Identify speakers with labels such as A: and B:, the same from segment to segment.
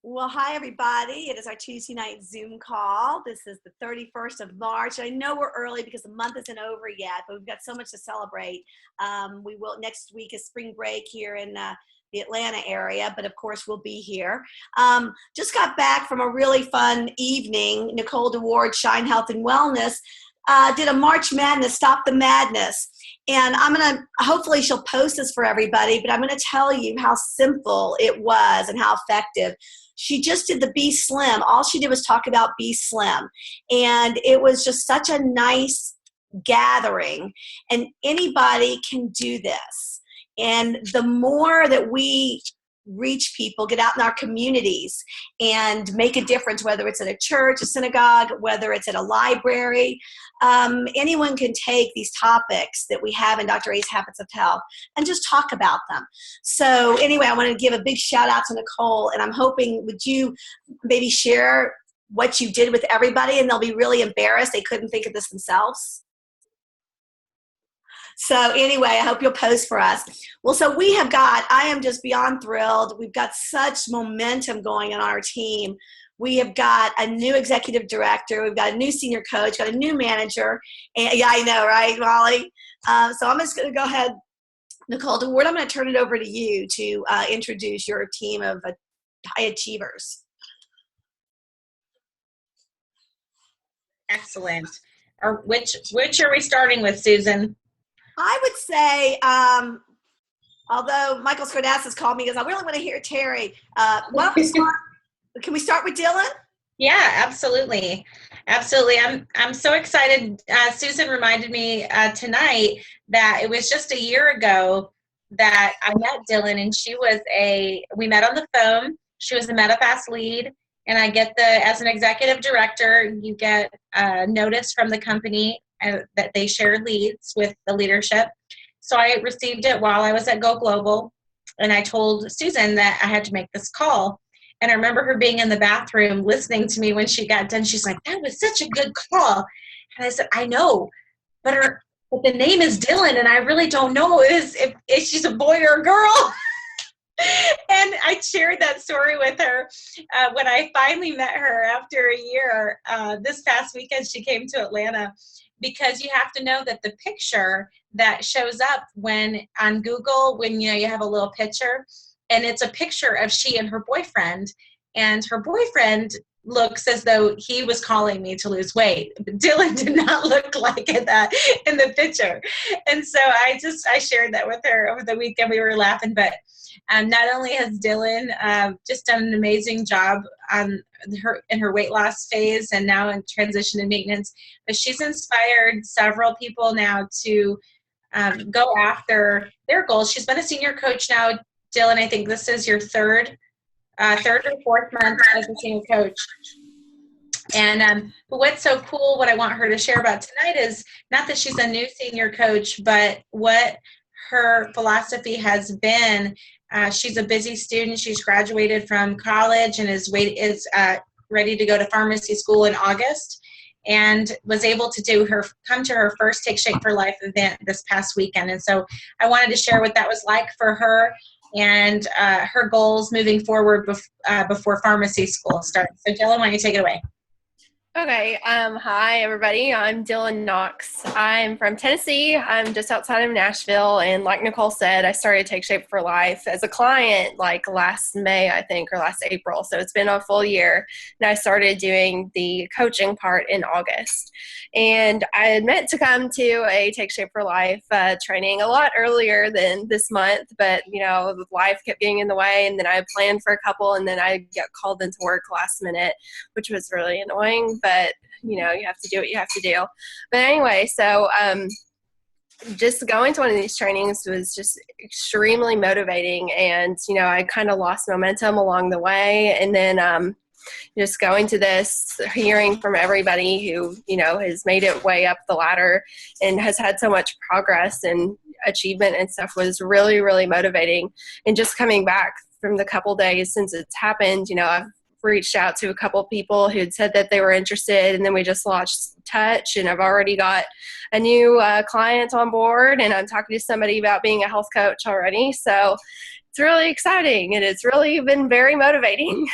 A: Well, hi, everybody. It is our Tuesday night Zoom call. This is the 31st of March. I know we're early because the month isn't over yet, but we've got so much to celebrate. We will next week is spring break here in the Atlanta area, but of course we'll be here. Just got back from a really fun evening. Nicole DeWard, Shine Health and Wellness, did a March Madness, Stop the Madness. And I'm going to, hopefully she'll post this for everybody, but I'm going to tell you how simple it was and how effective. She just did the Be Slim. All she did was talk about Be Slim. And it was just such a nice gathering. And anybody can do this. And the more that we reach people, get out in our communities and make a difference, whether it's at a church, a synagogue, whether it's at a library, anyone can take these topics that we have in Dr. A's Habits of Health and just talk about them. So anyway, I want to give a big shout out to Nicole, and I'm hoping, would you maybe share what you did with everybody, and they'll be really embarrassed they couldn't think of this themselves? So anyway, I hope you'll post for us. Well, so I am just beyond thrilled. We've got such momentum going on our team. We have got a new executive director. We've got a new senior coach, got a new manager. And yeah, I know, right, Molly? So I'm just going to go ahead, Nicole DeWard, I'm going to turn it over to you to introduce your team of high achievers.
B: Excellent. Which are we starting with, Susan?
A: I would say, although Michael Skordassis called me because I really want to hear Terry. Why don't we start? Can we start with Dylan?
B: Yeah, absolutely. Absolutely. I'm so excited. Susan reminded me tonight that it was just a year ago that I met Dylan, and we met on the phone. She was a Medifast lead, and as an executive director, you get a notice from the company that they share leads with the leadership. So I received it while I was at Go Global, and I told Susan that I had to make this call. And I remember her being in the bathroom listening to me when she got done. She's like, "That was such a good call." And I said, "I know, but the name is Dylan, and I really don't know if she's a boy or a girl." And I shared that story with her when I finally met her after a year. This past weekend, she came to Atlanta, because you have to know that the picture that shows up on Google, when you have a little picture, and it's a picture of she and her boyfriend, and her boyfriend looks as though he was calling me to lose weight. But Dylan did not look like that in the picture. And so I shared that with her over the weekend. We were laughing, but not only has Dylan just done an amazing job in her weight loss phase and now in transition and maintenance, but she's inspired several people now to go after their goals. She's been a senior coach now, Dylan. I think this is your third or fourth month as a senior coach. And but what's so cool, what I want her to share about tonight is not that she's a new senior coach, but what her philosophy has been. She's a busy student. She's graduated from college and is ready to go to pharmacy school in August, and was able to come to her first Take Shape for Life event this past weekend. And so I wanted to share what that was like for her and her goals moving forward before pharmacy school starts. So Dylan, why don't you take it away?
C: Okay. Hi, everybody. I'm Dylan Knox. I'm from Tennessee. I'm just outside of Nashville. And like Nicole said, I started Take Shape for Life as a client like last May, I think, or last April. So it's been a full year. And I started doing the coaching part in August. And I had meant to come to a Take Shape for Life training a lot earlier than this month. But, life kept getting in the way. And then I planned for a couple. And then I got called into work last minute, which was really annoying. But, you have to do what you have to do. But anyway, so just going to one of these trainings was just extremely motivating. And, I kind of lost momentum along the way. And then just going to this, hearing from everybody who, has made it way up the ladder and has had so much progress and achievement and stuff was really, really motivating. And just coming back from the couple days since it's happened, I've reached out to a couple people who'd said that they were interested, and then we just lost touch, and I've already got a new client on board, and I'm talking to somebody about being a health coach already. So it's really exciting, and it's really been very motivating.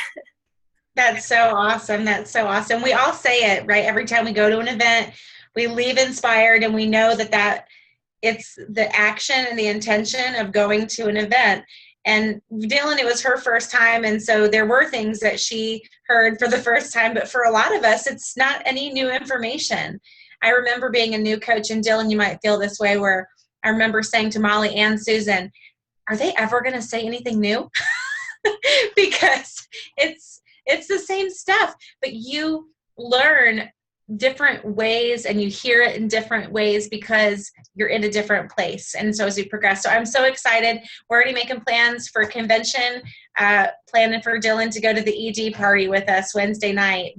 B: That's so awesome. That's so awesome. We all say it, right? Every time we go to an event, we leave inspired, and we know that it's the action and the intention of going to an event. And Dylan, it was her first time, and so there were things that she heard for the first time, but for a lot of us, it's not any new information. I remember being a new coach, and Dylan, you might feel this way, where I remember saying to Molly and Susan, are they ever going to say anything new? Because it's the same stuff, but you learn different ways and you hear it in different ways because you're in a different place. And so as we progress, so I'm so excited. We're already making plans for convention, planning for Dylan to go to the ED party with us Wednesday night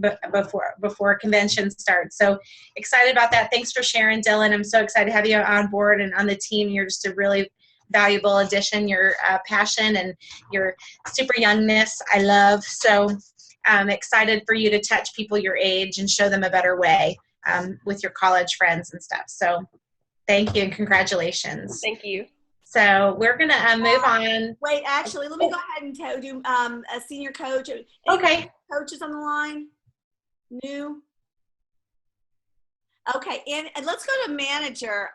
B: before convention starts. So excited about that. Thanks for sharing, Dylan. I'm so excited to have you on board and on the team. You're just a really valuable addition. Your passion and your super youngness, I love. So I'm excited for you to touch people your age and show them a better way with your college friends and stuff. So thank you and congratulations.
C: Thank you.
B: So we're going to move on.
A: Wait, actually, let me go ahead and do a senior coach.
B: Okay.
A: Coaches on the line? New? Okay, and let's go to manager.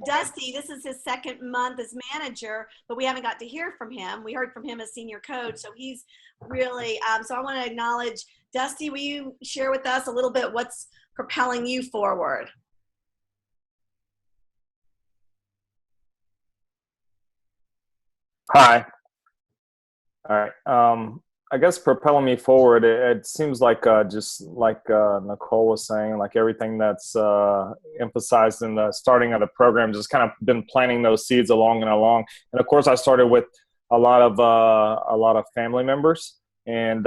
A: Dusty, this is his second month as manager, but we haven't got to hear from him. We heard from him as senior coach, so he's really, so I want to acknowledge, Dusty, will you share with us a little bit what's propelling you forward?
D: Hi. All right. I guess propelling me forward, it seems like just like Nicole was saying, like everything that's emphasized in the starting of the program, just kind of been planting those seeds along and along. And of course, I started with a lot of family members, and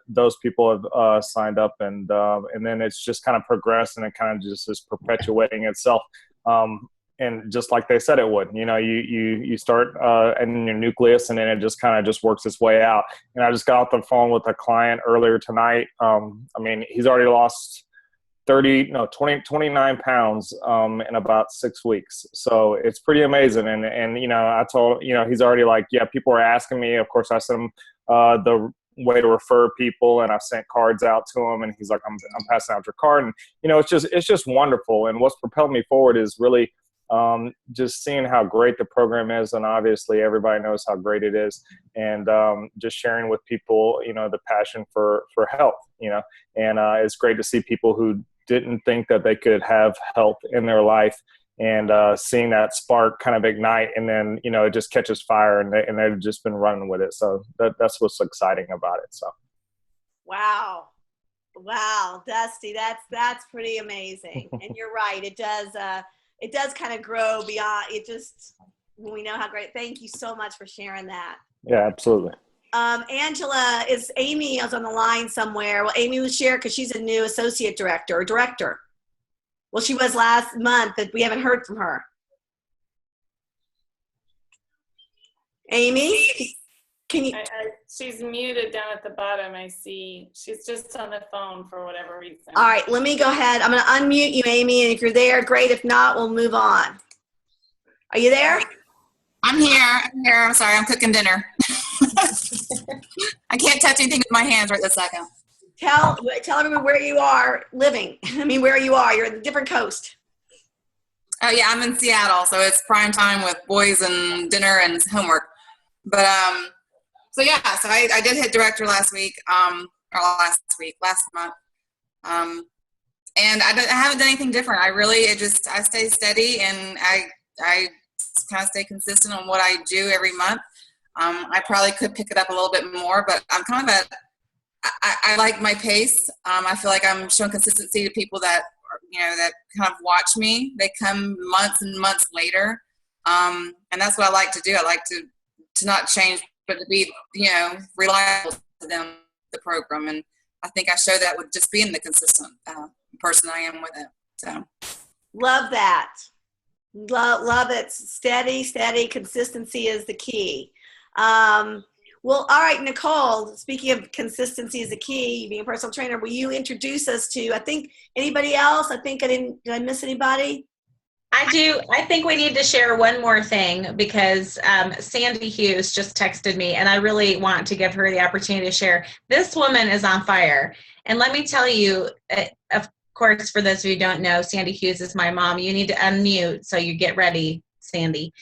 D: those people have signed up, and then it's just kind of progressed, and it kind of just is perpetuating itself. And just like they said it would, you start in your nucleus, and then it just kind of just works its way out. And I just got off the phone with a client earlier tonight. He's already lost 29 pounds in about 6 weeks. So it's pretty amazing. And I told, he's already like, yeah, people are asking me. Of course, I sent him the way to refer people, and I've sent cards out to him, and he's like, I'm passing out your card. And, it's just wonderful. And what's propelled me forward is really just seeing how great the program is, and obviously everybody knows how great it is, and just sharing with people, the passion for health, and it's great to see people who didn't think that they could have health in their life, and seeing that spark kind of ignite, and then, it just catches fire, and they've just been running with it. So that's what's exciting about it. So. Wow,
A: Dusty, that's pretty amazing. And you're right. It does kind of grow beyond it. Just when we know how great. Thank you so much for sharing that.
D: Yeah, absolutely.
A: Angela, Amy is on the line somewhere. Well, Amy will share because she's a new associate director or director. Well, she was last month, but we haven't heard from her. Amy, can you?
E: She's muted down at the bottom. I see. She's just on the phone for whatever reason.
A: All right, let me go ahead. I'm going to unmute you, Amy, and if you're there, great. If not, we'll move on. Are you there?
F: I'm here. I'm sorry. I'm cooking dinner. I can't touch anything with my hands right this second.
A: Tell everyone where you are living. Where you are. You're in a different coast.
F: Oh, yeah. I'm in Seattle, so it's prime time with boys and dinner and homework. But, so I did hit director last month. And I haven't done anything different. I stay steady, and I kind of stay consistent on what I do every month. I probably could pick it up a little bit more, but I'm kind of I like my pace. I feel like I'm showing consistency to people that, that kind of watch me. They come months and months later. And that's what I like to do. I like to not change, but to be, reliable to them, the program. And I think I show that with just being the consistent person I am with it. So.
A: Love that. Love it. Steady consistency is the key. Well, all right, Nicole, speaking of consistency is the key, being a personal trainer, will you introduce us to, I think, anybody else? Did I miss anybody?
B: I do. I think we need to share one more thing because Sandy Hughes just texted me, and I really want to give her the opportunity to share. This woman is on fire. And let me tell you, of course, for those of you who don't know, Sandy Hughes is my mom. You need to unmute, so you get ready, Sandy.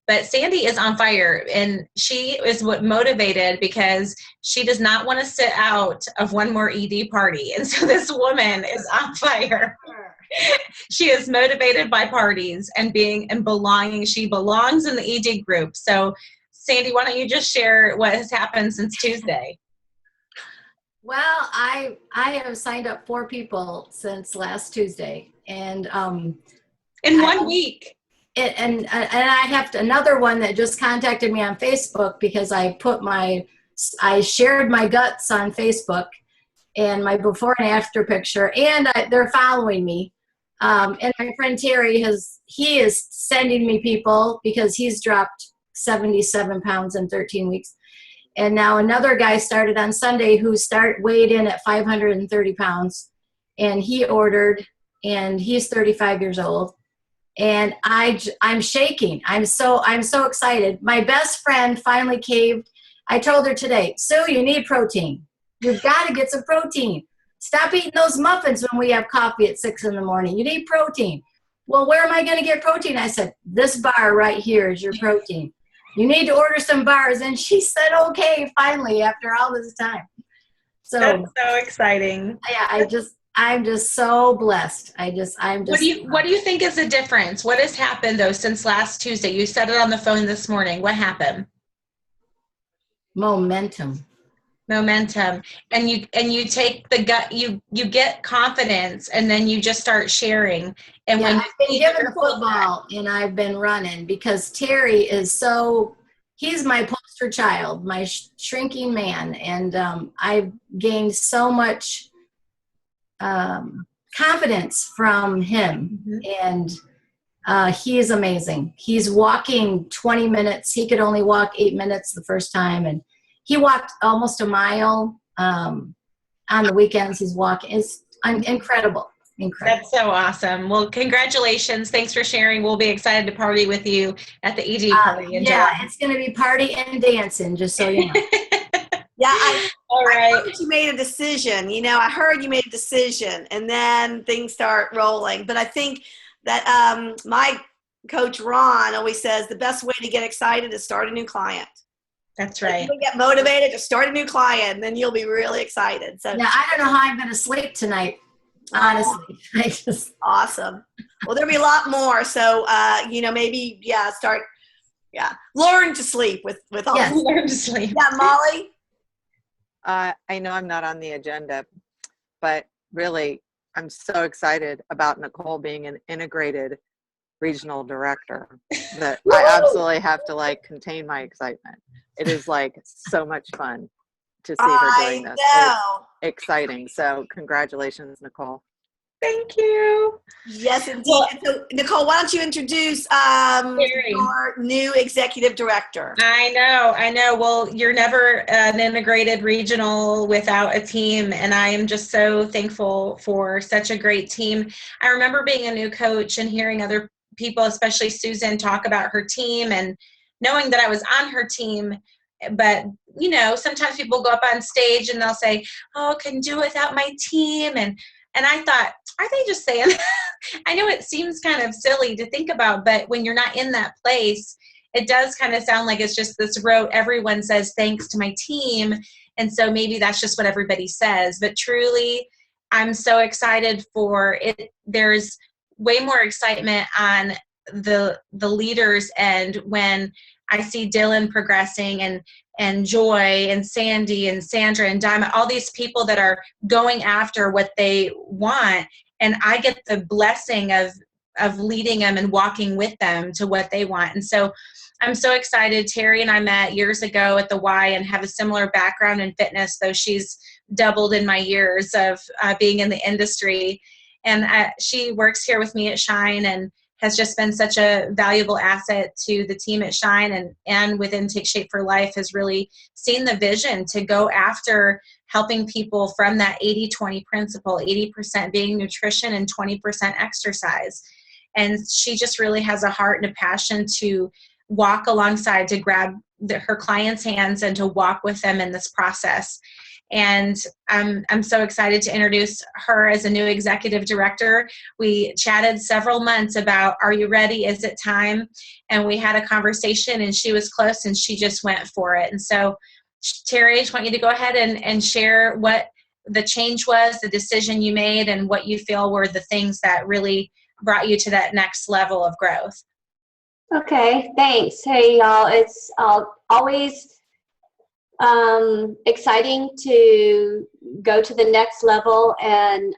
B: But Sandy is on fire, and she is motivated because she does not want to sit out of one more ED party. And so this woman is on fire. She is motivated by parties and belonging. She belongs in the ED group. So Sandy, why don't you just share what has happened since Tuesday?
G: Well, I have signed up 4 people since last Tuesday, and
B: in 1 week.
G: And I have another one that just contacted me on Facebook because I shared my guts on Facebook and my before and after picture, and they're following me. And my friend Terry he is sending me people because he's dropped 77 pounds in 13 weeks. And now another guy started on Sunday who weighed in at 530 pounds, and he ordered, and he's 35 years old. And I'm shaking. I'm so excited. My best friend finally caved. I told her today, Sue, you need protein. You've got to get some protein. Stop eating those muffins when we have coffee at 6 in the morning. You need protein. Well, where am I going to get protein? I said, this bar right here is your protein. You need to order some bars. And she said, okay, finally, after all this time. So
B: that's so exciting.
G: Yeah, I'm just so blessed.
B: What do you think is the difference? What has happened though since last Tuesday? You said it on the phone this morning. What happened?
G: Momentum.
B: And you take the gut, you get confidence, and then you just start sharing. And when
G: I've been given the football and I've been running because Terry he's my poster child, my shrinking man. And I've gained so much confidence from him. Mm-hmm. And he is amazing. He's walking 20 minutes. He could only walk 8 minutes the first time. And he walked almost a mile on the weekends. He's walking. It's incredible.
B: That's so awesome. Well, congratulations. Thanks for sharing. We'll be excited to party with you at the ED party.
G: It's going to be party and dancing, just so you know.
A: Yeah, I
B: right.
A: heard you made a decision. I heard you made a decision, and then things start rolling. But I think that my coach, Ron, always says the best way to get excited is start a new client.
B: That's right.
A: If you get motivated to start a new client, and then you'll be really excited. So
G: now, I don't know how I'm going to sleep tonight, honestly.
A: Awesome. Well, there'll be a lot more. So, maybe, learn to sleep with all
G: yes.
B: Learn to sleep.
A: Yeah, Molly?
H: I know I'm not on the agenda, but really, I'm so excited about Nicole being an integrated regional director that I absolutely have to contain my excitement. It is so much fun to see her doing this. It's exciting. So congratulations, Nicole.
B: Thank you.
A: Yes, indeed. Well, so, Nicole, why don't you introduce our new executive director?
B: I know. Well, you're never an integrated regional without a team, and I am just so thankful for such a great team. I remember being a new coach and hearing other people, especially Susan, talk about her team and knowing that I was on her team. But, sometimes people go up on stage and they'll say, oh, I can do it without my team. And I thought, are they just saying I know it seems kind of silly to think about, but when you're not in that place, it does kind of sound like it's just this rote. Everyone says thanks to my team. And so maybe that's just what everybody says. But truly, I'm so excited for it. There's way more excitement on the leaders' end when I see Dylan progressing and Joy and Sandy and Sandra and Diamond, all these people that are going after what they want. And I get the blessing of leading them and walking with them to what they want. And so I'm so excited. Terry and I met years ago at the Y and have a similar background in fitness, though she's doubled in my years of being in the industry. And she works here with me at Shine and has just been such a valuable asset to the team at Shine and within Take Shape for Life has really seen the vision to go after helping people from that 80-20 principle, 80% being nutrition and 20% exercise. And she just really has a heart and a passion to walk alongside, to grab her clients' hands and to walk with them in this process. And I'm so excited to introduce her as a new executive director. We chatted several months about, are you ready? Is it time? And we had a conversation, and she was close, and she just went for it. And so, Terry, I just want you to go ahead and share what the change was, the decision you made, and what you feel were the things that really brought you to that next level of growth.
I: Okay, thanks. Hey, y'all. It's always exciting to go to the next level. And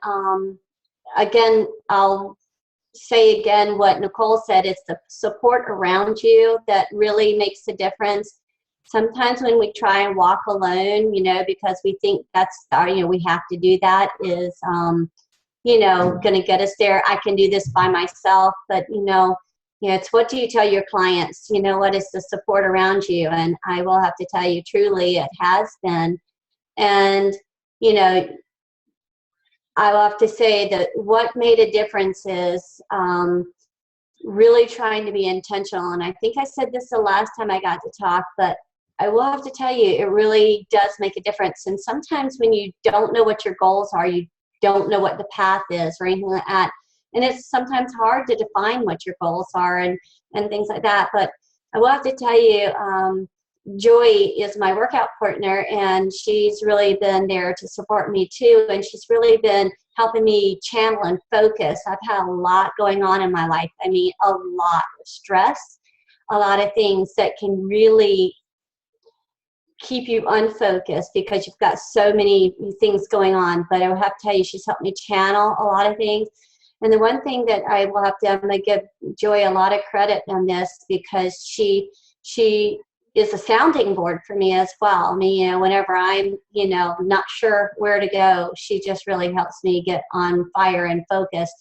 I: again, I'll say again what Nicole said. It's the support around you that really makes a difference. Sometimes when we try and walk alone, because we think that's we have to do that, is going to get us there. I can do this by myself, but it's what do you tell your clients? What is the support around you? And I will have to tell you, truly, it has been. And, I will have to say that what made a difference is really trying to be intentional. And I think I said this the last time I got to talk, but I will have to tell you, it really does make a difference. And sometimes when you don't know what your goals are, you don't know what the path is or anything like that. And it's sometimes hard to define what your goals are and things like that. But I will have to tell you, Joy is my workout partner, and she's really been there to support me too. And she's really been helping me channel and focus. I've had a lot going on in my life. I mean, a lot of stress, a lot of things that can really keep you unfocused because you've got so many things going on. But I will have to tell you, she's helped me channel a lot of things. And the one thing that I'm going to give Joy a lot of credit on this, because she is a sounding board for me as well. I mean, whenever I'm, not sure where to go, she just really helps me get on fire and focus.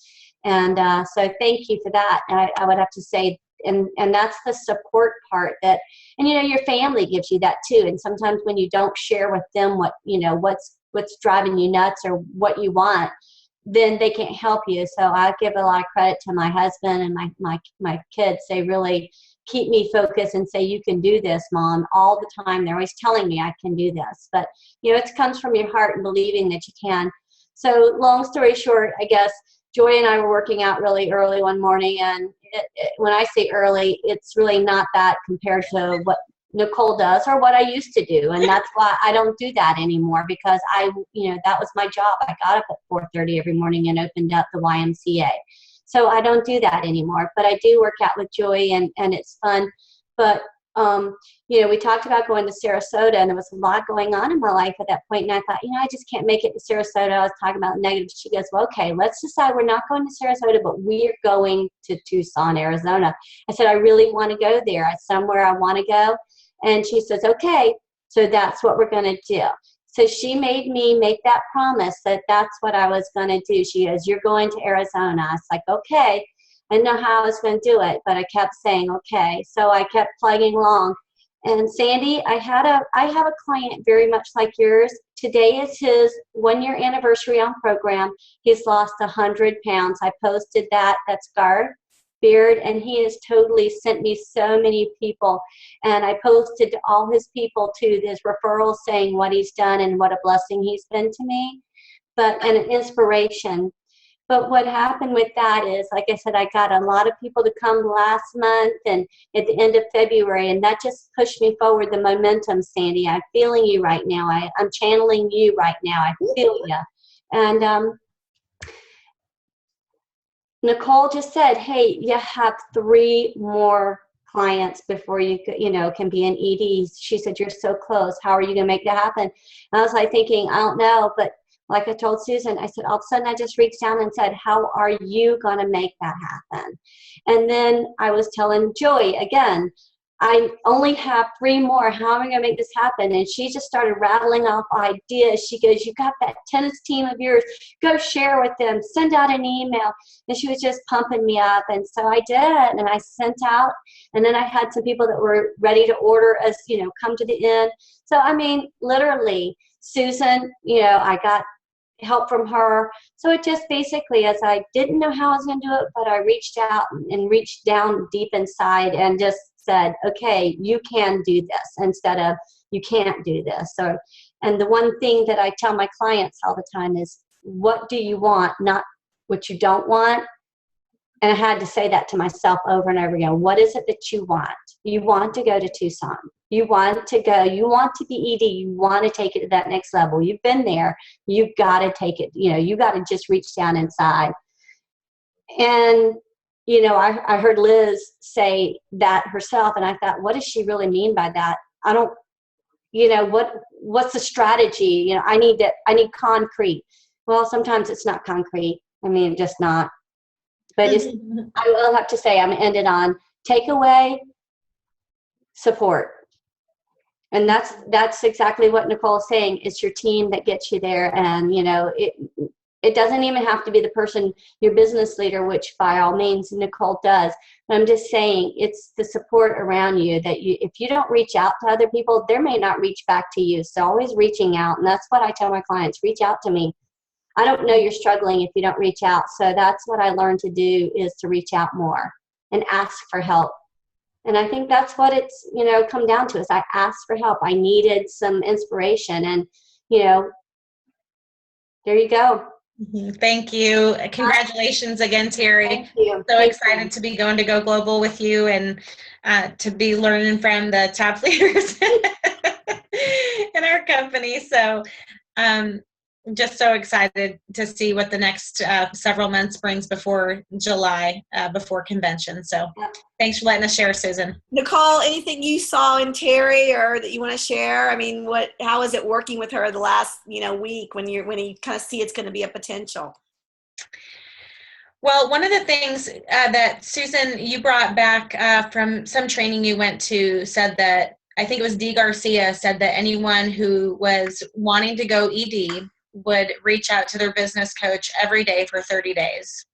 I: And so thank you for that. I would have to say, and that's the support part that, and your family gives you that too. And sometimes when you don't share with them what, what's driving you nuts or what you want, then they can't help you. So I give a lot of credit to my husband and my kids. They really keep me focused and say, you can do this, Mom, all the time. They're always telling me I can do this. But, it comes from your heart and believing that you can. So long story short, I guess Joy and I were working out really early one morning. And when I say early, it's really not that compared to what Nicole does or what I used to do. And that's why I don't do that anymore, because that was my job. I got up at 4:30 every morning and opened up the YMCA. So I don't do that anymore, but I do work out with Joy and it's fun. But, we talked about going to Sarasota, and there was a lot going on in my life at that point. And I thought, I just can't make it to Sarasota. I was talking about negatives. She goes, well, okay, let's decide we're not going to Sarasota, but we're going to Tucson, Arizona. I said, I really want to go there. It's somewhere I want to go. And she says, okay, so that's what we're going to do. So she made me make that promise that that's what I was going to do. She goes, you're going to Arizona. I was like, okay. I didn't know how I was going to do it, but I kept saying, okay. So I kept plugging along. And Sandy, I have a client very much like yours. Today is his 1-year anniversary on program. He's lost 100 pounds. I posted that. That's Garth Beard, and he has totally sent me so many people. And I posted to all his people too, his referrals saying what he's done and what a blessing he's been to me, and an inspiration. But what happened with that is, like I said, I got a lot of people to come last month and at the end of February, and that just pushed me forward, the momentum, Sandy. I'm feeling you right now. I'm channeling you right now. I feel you. And Nicole just said, hey, you have 3 more clients before you can be an ED. She said, you're so close. How are you going to make that happen? And I was like thinking, I don't know. But like I told Susan, I said, all of a sudden I just reached down and said, how are you going to make that happen? And then I was telling Joy again, I only have 3 more. How am I going to make this happen? And she just started rattling off ideas. She goes, you got that tennis team of yours. Go share with them. Send out an email. And she was just pumping me up. And so I did. And I sent out. And then I had some people that were ready to order as, come to the end. So, I mean, literally, Susan, I got help from her. So it just basically, as I didn't know how I was going to do it, but I reached out and reached down deep inside and just said, okay, you can do this instead of you can't do this. And the one thing that I tell my clients all the time is, what do you want, not what you don't want. And I had to say that to myself over and over again. What is it that you want? You want to go to Tucson. You want to go. You want to be ED. You want to take it to that next level. You've been there. You've got to take it. You got to just reach down inside. And, I heard Liz say that herself, and I thought, what does she really mean by that? I don't, what's the strategy? I need concrete. Well, sometimes it's not concrete. Just not. But I will have to say, I'm ended on takeaway, support. And that's exactly what Nicole is saying. It's your team that gets you there. And, it doesn't even have to be the person, your business leader, which by all means Nicole does. But I'm just saying, it's the support around you that if you don't reach out to other people, they may not reach back to you. So always reaching out. And that's what I tell my clients, reach out to me. I don't know you're struggling if you don't reach out. So that's what I learned to do, is to reach out more and ask for help. And I think that's what it's, come down to, is I asked for help. I needed some inspiration, and, there you go.
B: Thank you. Congratulations again, Terry.
I: Thank you.
B: So excited to be going to Go Global with you, and to be learning from the top leaders in our company. So, just so excited to see what the next several months brings before July, before convention. So thanks for letting us share, Susan.
A: Nicole, anything you saw in Terry or that you want to share? How is it working with her the last, week when you kind of see it's going to be a potential?
B: Well, one of the things that Susan, you brought back from some training you went to, said that, I think it was Dee Garcia, said that anyone who was wanting to go ED would reach out to their business coach every day for 30 days.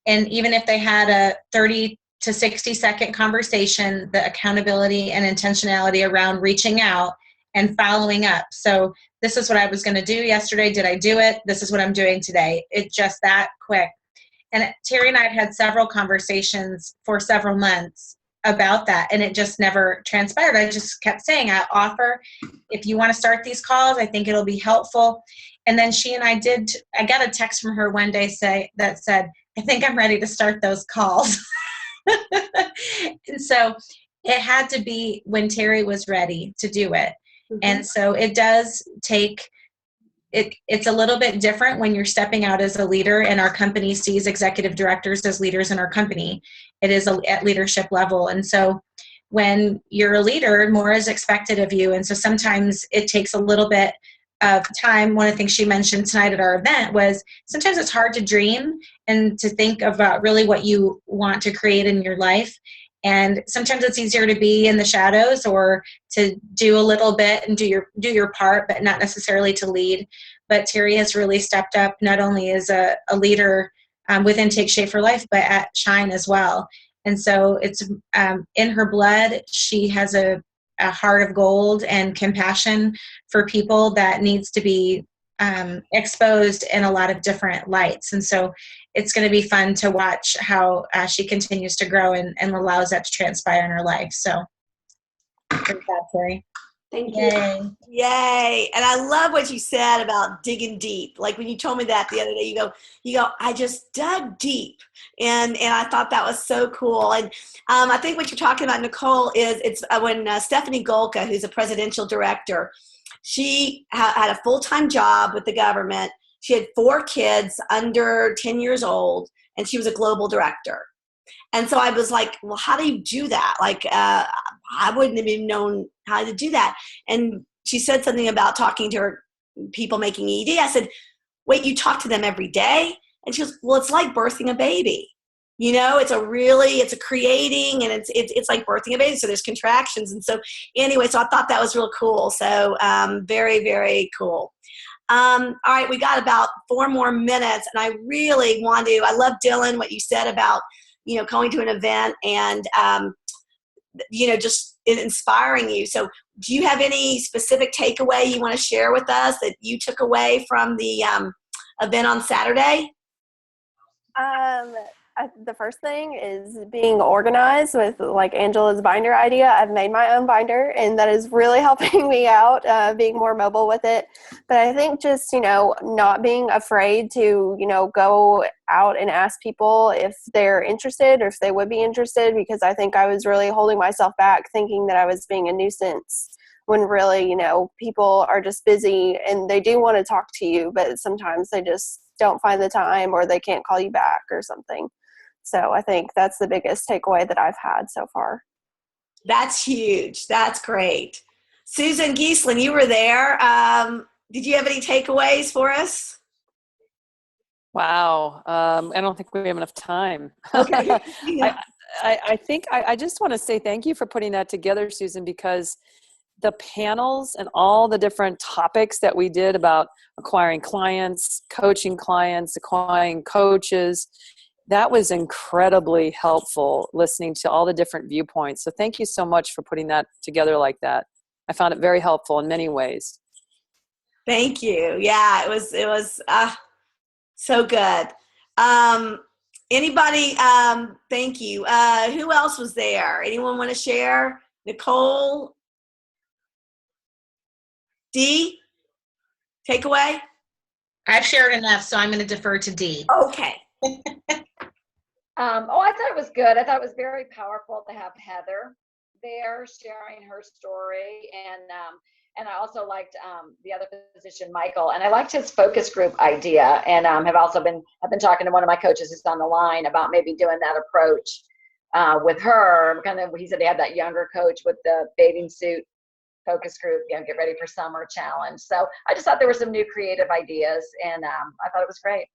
B: And even if they had a 30 to 60 second conversation, the accountability and intentionality around reaching out and following up. So this is what I was going to do yesterday. Did I do it? This is what I'm doing today. It's just that quick. And Terry and I had several conversations for several months about that, and it just never transpired. I just kept saying, I offer, if you want to start these calls, I think it'll be helpful. And then she and I got a text from her one day that said, I think I'm ready to start those calls. And so it had to be when Terry was ready to do it. Mm-hmm. And so it does take, it's a little bit different when you're stepping out as a leader, and our company sees executive directors as leaders in our company. It is at leadership level. And so when you're a leader, more is expected of you. And so sometimes it takes a little bit of time. One of the things she mentioned tonight at our event was sometimes it's hard to dream and to think about really what you want to create in your life. And sometimes it's easier to be in the shadows or to do a little bit and do your part, but not necessarily to lead. But Terry has really stepped up, not only as a leader within Take Shape for Life, but at Shine as well. And so it's in her blood. She has a heart of gold and compassion for people that needs to be exposed in a lot of different lights. And so it's going to be fun to watch how she continues to grow and allows that to transpire in her life. So great job, Terry.
I: Thank you.
A: Yay. And I love what you said about digging deep. Like when you told me that the other day, you go, I just dug deep. And I thought that was so cool. And I think what you're talking about, Nicole, is it's when Stephanie Golka, who's a presidential director, she had a full-time job with the government. She had 4 kids under 10 years old, and she was a global director. And so I was like, well, how do you do that? Like, I wouldn't have even known how to do that. And she said something about talking to her people making ED. I said, wait, you talk to them every day? And she goes, well, it's like birthing a baby. It's a creating, and it's like birthing a baby. So there's contractions. And so anyway, so I thought that was real cool. So very, very cool. All right, we got about 4 more minutes, and I really I love, Dylan, what you said about, going to an event and, just inspiring you. So do you have any specific takeaway you want to share with us that you took away from the event on Saturday?
C: The first thing is being organized with like Angela's binder idea. I've made my own binder, and that is really helping me out, being more mobile with it. But I think just, not being afraid to, go out and ask people if they're interested or if they would be interested, because I think I was really holding myself back thinking that I was being a nuisance when really, people are just busy and they do want to talk to you, but sometimes they just don't find the time or they can't call you back or something. So I think that's the biggest takeaway that I've had so far.
A: That's huge. That's great. Susan Geeslin, you were there. Did you have any takeaways for us?
J: Wow. I don't think we have enough time.
A: Okay.
J: I think I just want to say thank you for putting that together, Susan, because the panels and all the different topics that we did about acquiring clients, coaching clients, acquiring coaches, that was incredibly helpful, listening to all the different viewpoints. So thank you so much for putting that together like that. I found it very helpful in many ways.
A: Thank you. Yeah, it was so good. Anybody, thank you. Who else was there? Anyone want to share? Nicole? Dee? Takeaway?
B: I've shared enough, so I'm going to defer to Dee.
A: Okay.
K: I thought it was good. I thought it was very powerful to have Heather there sharing her story, and I also liked the other physician, Michael, and I liked his focus group idea, and I've been talking to one of my coaches who's on the line about maybe doing that approach with her. He said they had that younger coach with the bathing suit focus group, get ready for summer challenge. So I just thought there were some new creative ideas, and I thought it was great.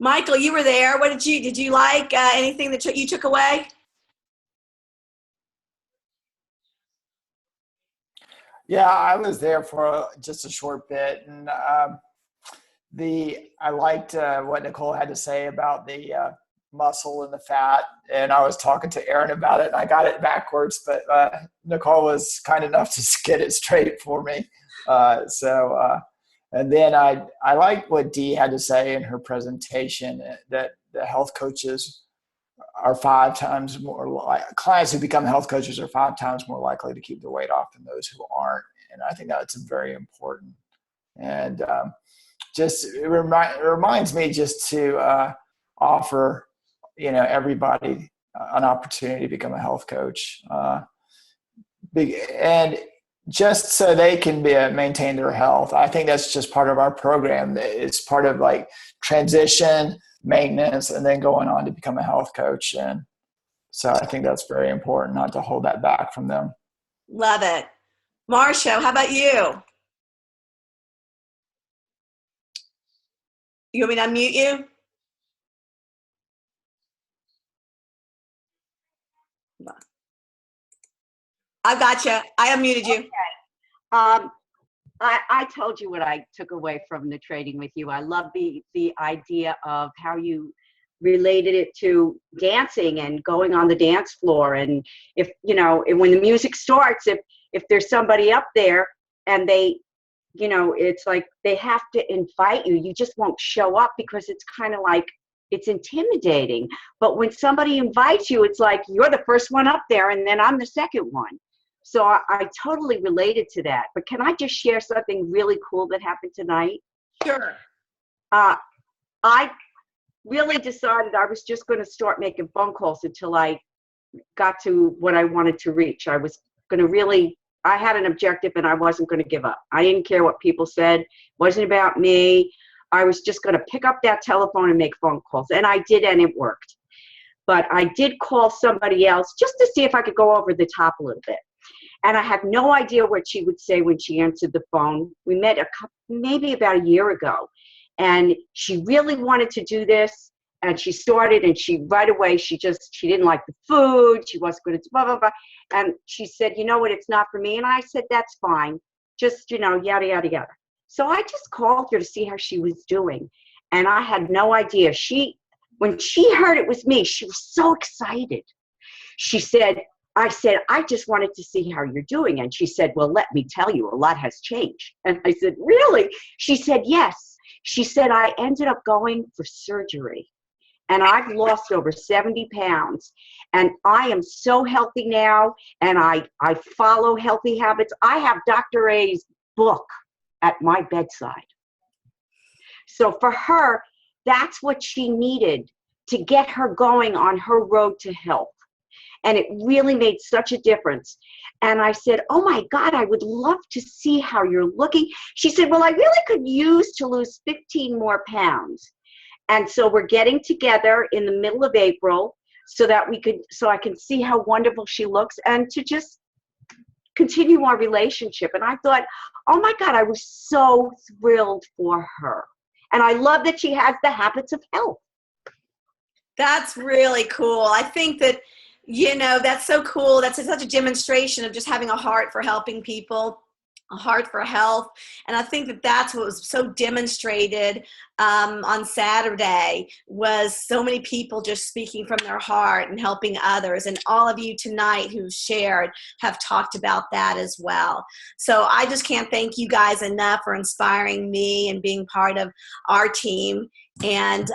A: Michael, you were there. What did you like anything that you took away?
L: Yeah, I was there for just a short bit, and I liked what Nicole had to say about the muscle and the fat, and I was talking to Aaron about it, and I got it backwards, but Nicole was kind enough to get it straight for me. And then I liked what Dee had to say in her presentation, that the health coaches are 5 times more clients who become health coaches are 5 times more likely to keep their weight off than those who aren't. And I think that's very important. And it reminds me just to offer, everybody an opportunity to become a health coach. And just so they can maintain their health. I think that's just part of our program. It's part of like transition, maintenance, and then going on to become a health coach. And so I think that's very important, not to hold that back from them.
A: Love it. Marsha, how about you? You want me to unmute you? I got you. I unmuted you.
M: Okay. I told you what I took away from the trading with you. I love the idea of how you related it to dancing and going on the dance floor. And if, when the music starts, if there's somebody up there and they, it's like they have to invite you, you just won't show up because it's kind of like, it's intimidating. But when somebody invites you, it's like you're the first one up there and then I'm the second one. So I totally related to that. But can I just share something really cool that happened tonight?
A: Sure.
M: I really decided I was just going to start making phone calls until I got to what I wanted to reach. I was going to I had an objective and I wasn't going to give up. I didn't care what people said. It wasn't about me. I was just going to pick up that telephone and make phone calls. And I did, and it worked. But I did call somebody else just to see if I could go over the top a little bit. And I had no idea what she would say when she answered the phone. We met maybe about a year ago. And she really wanted to do this. And she started, and right away, she didn't like the food. She wasn't going to blah, blah, blah. And she said, you know what, it's not for me. And I said, that's fine. Just, yada, yada, yada. So I just called her to see how she was doing. And I had no idea. When she heard it was me, she was so excited. I said, I just wanted to see how you're doing. And she said, well, let me tell you, a lot has changed. And I said, really? She said, yes. She said, I ended up going for surgery and I've lost over 70 pounds and I am so healthy now and I follow healthy habits. I have Dr. A's book at my bedside. So for her, that's what she needed to get her going on her road to health. And it really made such a difference. And I said, oh my God, I would love to see how you're looking. She said, well, I really could use to lose 15 more pounds. And so we're getting together in the middle of April so that I can see how wonderful she looks and to just continue our relationship. And I thought, oh my God, I was so thrilled for her. And I love that she has the habits of health.
A: That's really cool. I think that, that's so cool. That's such a demonstration of just having a heart for helping people, a heart for health. And I think that that's what was so demonstrated on Saturday, was so many people just speaking from their heart and helping others. And all of you tonight who shared have talked about that as well. So I just can't thank you guys enough for inspiring me and being part of our team. And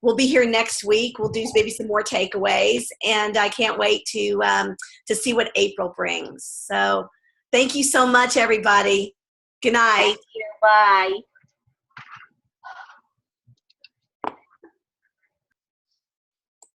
A: we'll be here next week. We'll do maybe some more takeaways, and I can't wait to see what April brings. So thank you so much, everybody. Good night.
M: Bye.